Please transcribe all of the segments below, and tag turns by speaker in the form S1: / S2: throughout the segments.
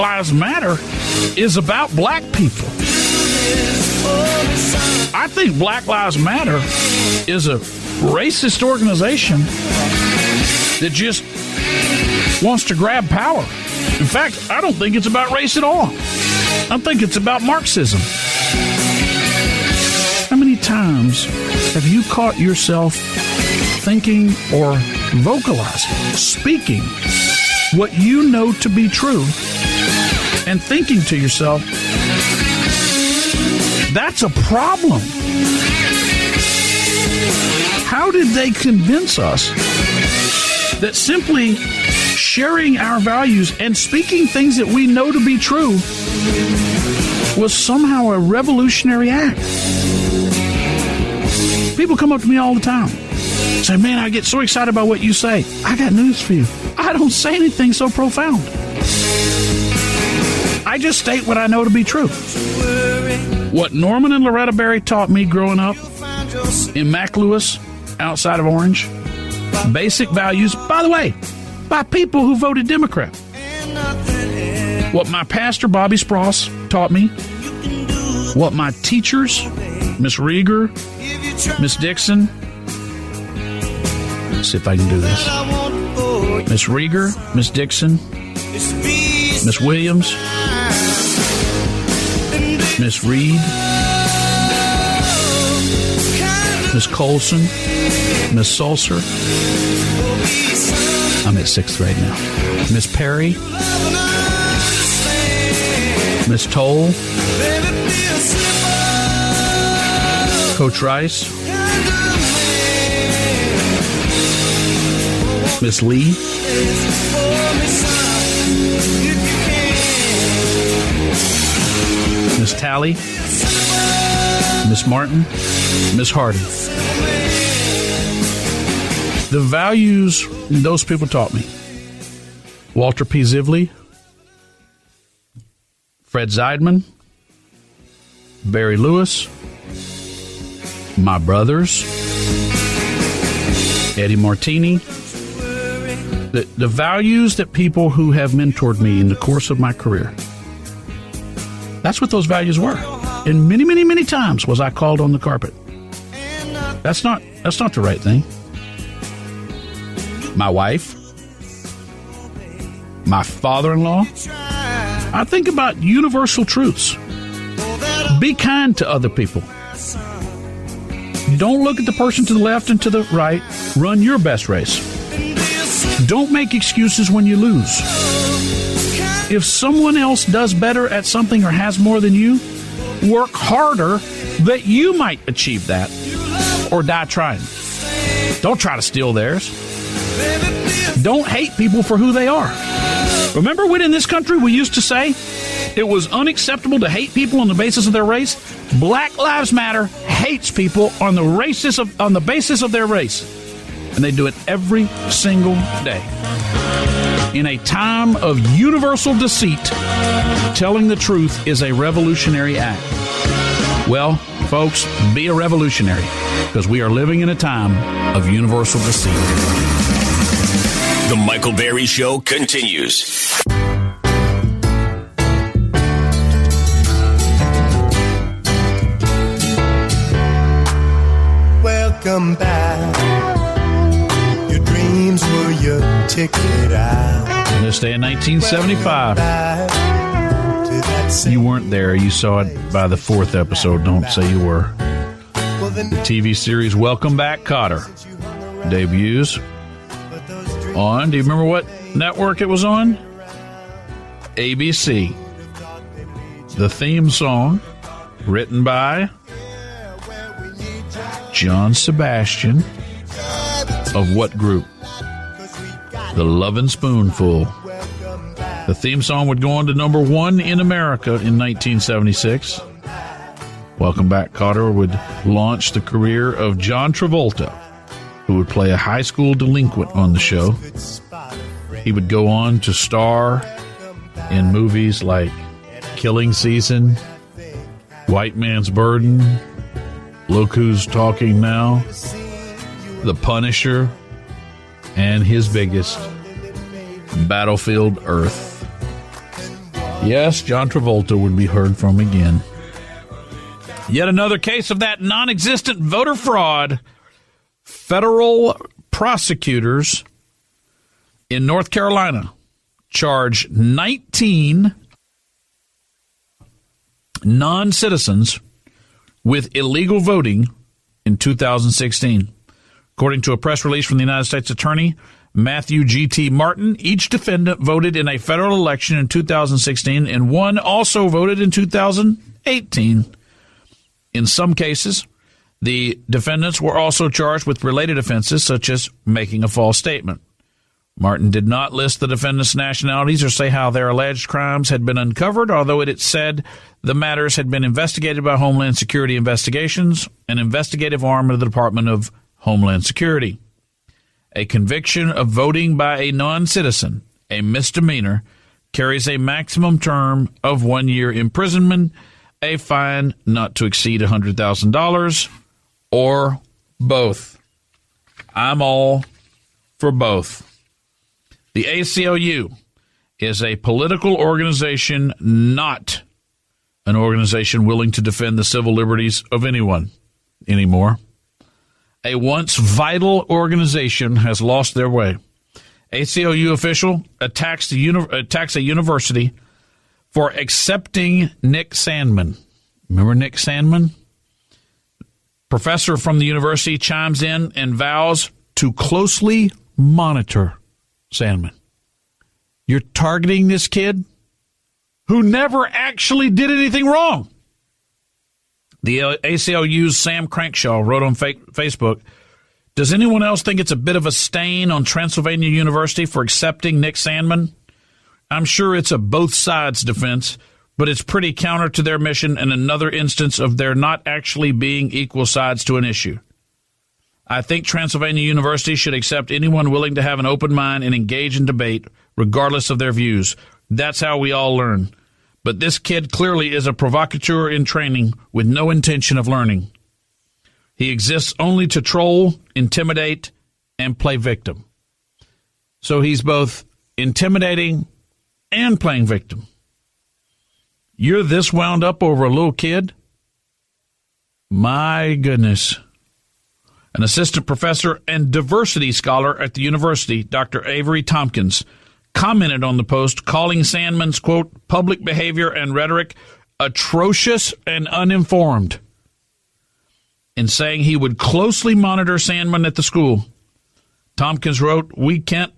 S1: Lives Matter is about black people. I think Black Lives Matter is a racist organization that just wants to grab power. In fact, I don't think it's about race at all. I think it's about Marxism. How many times have you caught yourself thinking or vocalizing, speaking what you know to be true, and thinking to yourself, that's a problem? How did they convince us that simply sharing our values and speaking things that we know to be true was somehow a revolutionary act? People come up to me all the time, say, man, I get so excited about what you say. I got news for you. I don't say anything so profound. I just state what I know to be true. What Norman and Loretta Berry taught me growing up in Mac Lewis, outside of Orange. Basic values, by the way, by people who voted Democrat. What my pastor, Bobby Spross, taught me. What my teachers, Miss Rieger, Miss Dixon. Let's see if I can do this. Miss Rieger, Miss Dixon, Miss Williams, Miss Reed, Miss Colson, Miss Sulcer. I'm at 6th grade now. Miss Perry, Miss Toll, Coach Rice, Miss Lee, Miss Talley, Miss Martin, Miss Hardy. The values those people taught me. Walter P. Zivley, Fred Zeidman, Barry Lewis, my brothers, Eddie Martini. The values that people who have mentored me in the course of my career. That's what those values were. And many, many, many times was I called on the carpet. That's not the right thing. My wife, my father-in-law. I think about universal truths. Be kind to other people. Don't look at the person to the left and to the right. Run your best race. Don't make excuses when you lose. If someone else does better at something or has more than you, work harder that you might achieve that or die trying. Don't try to steal theirs. Don't hate people for who they are. Remember when in this country we used to say it was unacceptable to hate people on the basis of their race? Black Lives Matter hates people on the basis of their race. And they do it every single day. In a time of universal deceit, telling the truth is a revolutionary act. Well, folks, be a revolutionary, because we are living in a time of universal deceit.
S2: The Michael Berry Show continues.
S3: Welcome back. Your dreams were your ticket out.
S1: On this day in 1975. You weren't there. You saw it by the 4th episode. Don't say you were. The TV series Welcome Back, Kotter debuts on, do you remember what network it was on? ABC. The theme song, written by John Sebastian, of what group? The Lovin' Spoonful. The theme song would go on to number 1 in America in 1976. Welcome Back, Kotter would launch the career of John Travolta, who would play a high school delinquent on the show. He would go on to star in movies like Killing Season, White Man's Burden, Look Who's Talking Now, The Punisher, and his biggest, Battlefield Earth. Yes, John Travolta would be heard from again. Yet another case of that non-existent voter fraud. Federal prosecutors in North Carolina charged 19 non-citizens with illegal voting in 2016. According to a press release from the United States Attorney Matthew G.T. Martin, each defendant voted in a federal election in 2016, and one also voted in 2018. In some cases, the defendants were also charged with related offenses, such as making a false statement. Martin did not list the defendants' nationalities or say how their alleged crimes had been uncovered, although it said the matters had been investigated by Homeland Security Investigations, an investigative arm of the Department of Homeland Security. A conviction of voting by a non-citizen, a misdemeanor, carries a maximum term of 1 year imprisonment, a fine not to exceed $100,000, or both. I'm all for both. The ACLU is a political organization, not an organization willing to defend the civil liberties of anyone anymore. A once vital organization has lost their way. ACLU official attacks a university for accepting Nick Sandmann. Remember Nick Sandmann? Professor from the university chimes in and vows to closely monitor Sandmann. You're targeting this kid who never actually did anything wrong. The ACLU's Sam Crankshaw wrote on Facebook, does anyone else think it's a bit of a stain on Transylvania University for accepting Nick Sandmann? I'm sure it's a both sides defense, but it's pretty counter to their mission and another instance of there not actually being equal sides to an issue. I think Transylvania University should accept anyone willing to have an open mind and engage in debate, regardless of their views. That's how we all learn. But this kid clearly is a provocateur in training with no intention of learning. He exists only to troll, intimidate, and play victim. So he's both intimidating and playing victim. You're this wound up over a little kid? My goodness. An assistant professor and diversity scholar at the university, Dr. Avery Tompkins, commented on the post, calling Sandmann's, quote, public behavior and rhetoric atrocious and uninformed, and saying he would closely monitor Sandmann at the school. Tompkins wrote, we can't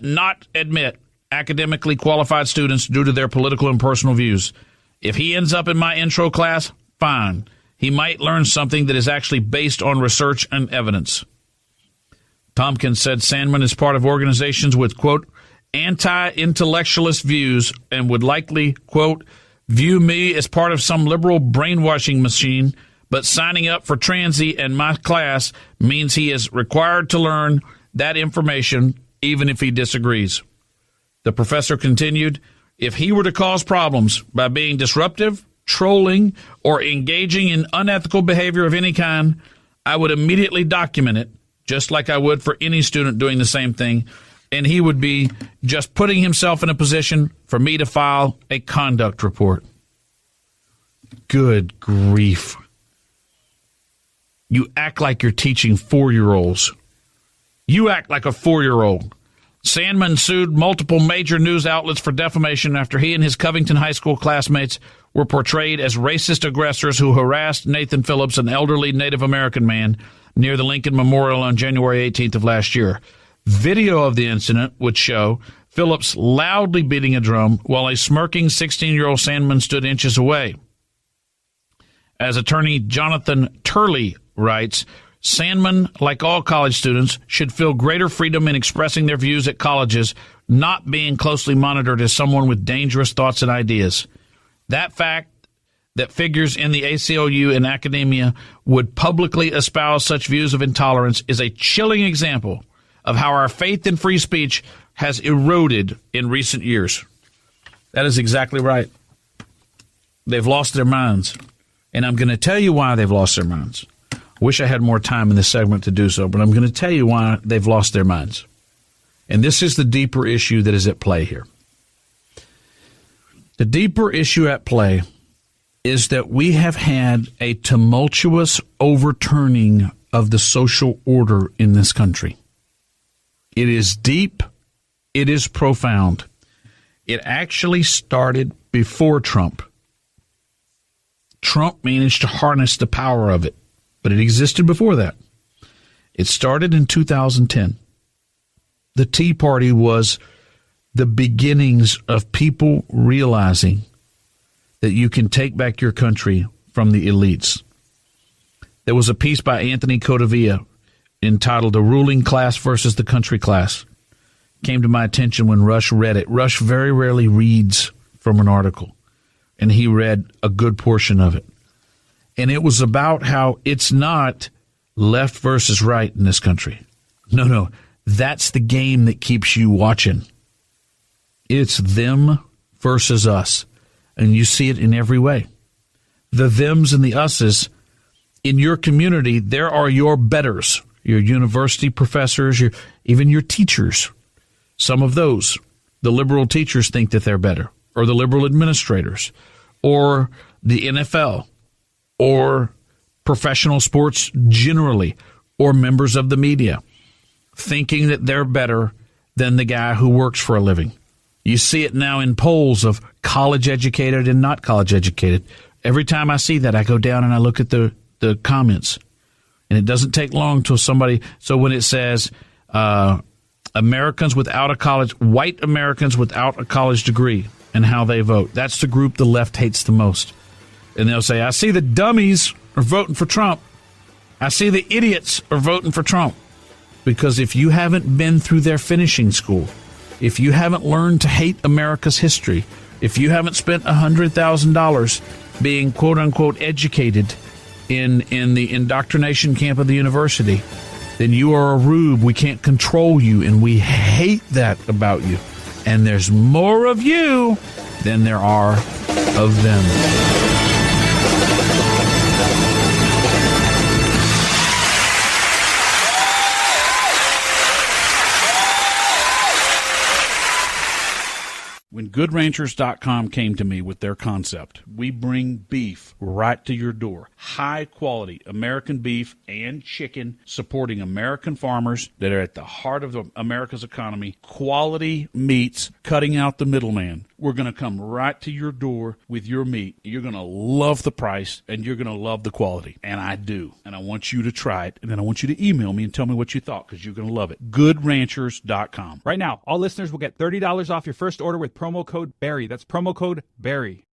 S1: not admit academically qualified students due to their political and personal views. If he ends up in my intro class, fine. He might learn something that is actually based on research and evidence. Tompkins said Sandmann is part of organizations with, quote, anti-intellectualist views and would likely, quote, view me as part of some liberal brainwashing machine, but signing up for Transy and my class means he is required to learn that information even if he disagrees. The professor continued, if he were to cause problems by being disruptive, trolling, or engaging in unethical behavior of any kind, I would immediately document it, just like I would for any student doing the same thing, and he would be just putting himself in a position for me to file a conduct report. Good grief. You act like you're teaching 4-year-olds. You act like a 4-year-old. Sandmann sued multiple major news outlets for defamation after he and his Covington High School classmates were portrayed as racist aggressors who harassed Nathan Phillips, an elderly Native American man, near the Lincoln Memorial on January 18th of last year. Video of the incident would show Phillips loudly beating a drum while a smirking 16-year-old Sandmann stood inches away. As attorney Jonathan Turley writes, Sandmann, like all college students, should feel greater freedom in expressing their views at colleges, not being closely monitored as someone with dangerous thoughts and ideas. That fact that figures in the ACLU and academia would publicly espouse such views of intolerance is a chilling example of how our faith in free speech has eroded in recent years. That is exactly right. They've lost their minds. And I'm going to tell you why they've lost their minds. Wish I had more time in this segment to do so, but I'm going to tell you why they've lost their minds. And this is the deeper issue that is at play here. The deeper issue at play is that we have had a tumultuous overturning of the social order in this country. It is deep. It is profound. It actually started before Trump. Trump managed to harness the power of it, but it existed before that. It started in 2010. The Tea Party was the beginnings of people realizing that you can take back your country from the elites. There was a piece by Anthony Codavia entitled "The Ruling Class versus the Country Class." Came to my attention when Rush read it. Rush very rarely reads from an article, and he read a good portion of it. And it was about how it's not left versus right in this country. No, that's the game that keeps you watching. It's them versus us, and you see it in every way. The thems and the us's in your community, there are your betters, your university professors, even your teachers. Some of those, the liberal teachers think that they're better, or the liberal administrators, or the NFL, or professional sports generally, or members of the media, thinking that they're better than the guy who works for a living. You see it now in polls of college educated and not college educated. Every time I see that, I go down and I look at the comments, and it doesn't take long till somebody. So when it says Americans without a college, white Americans without a college degree, and how they vote, that's the group the left hates the most. And they'll say, I see the dummies are voting for Trump. I see the idiots are voting for Trump. Because if you haven't been through their finishing school, if you haven't learned to hate America's history, if you haven't spent $100,000 being quote-unquote educated in the indoctrination camp of the university, then you are a rube. We can't control you, and we hate that about you. And there's more of you than there are of them. When GoodRanchers.com came to me with their concept, we bring beef right to your door. High quality American beef and chicken supporting American farmers that are at the heart of America's economy. Quality meats, cutting out the middleman. We're going to come right to your door with your meat. You're going to love the price, and you're going to love the quality. And I do. And I want you to try it. And then I want you to email me and tell me what you thought, because you're going to love it. GoodRanchers.com.
S4: Right now, all listeners will get $30 off your first order with promo code BARRY. That's promo code BARRY.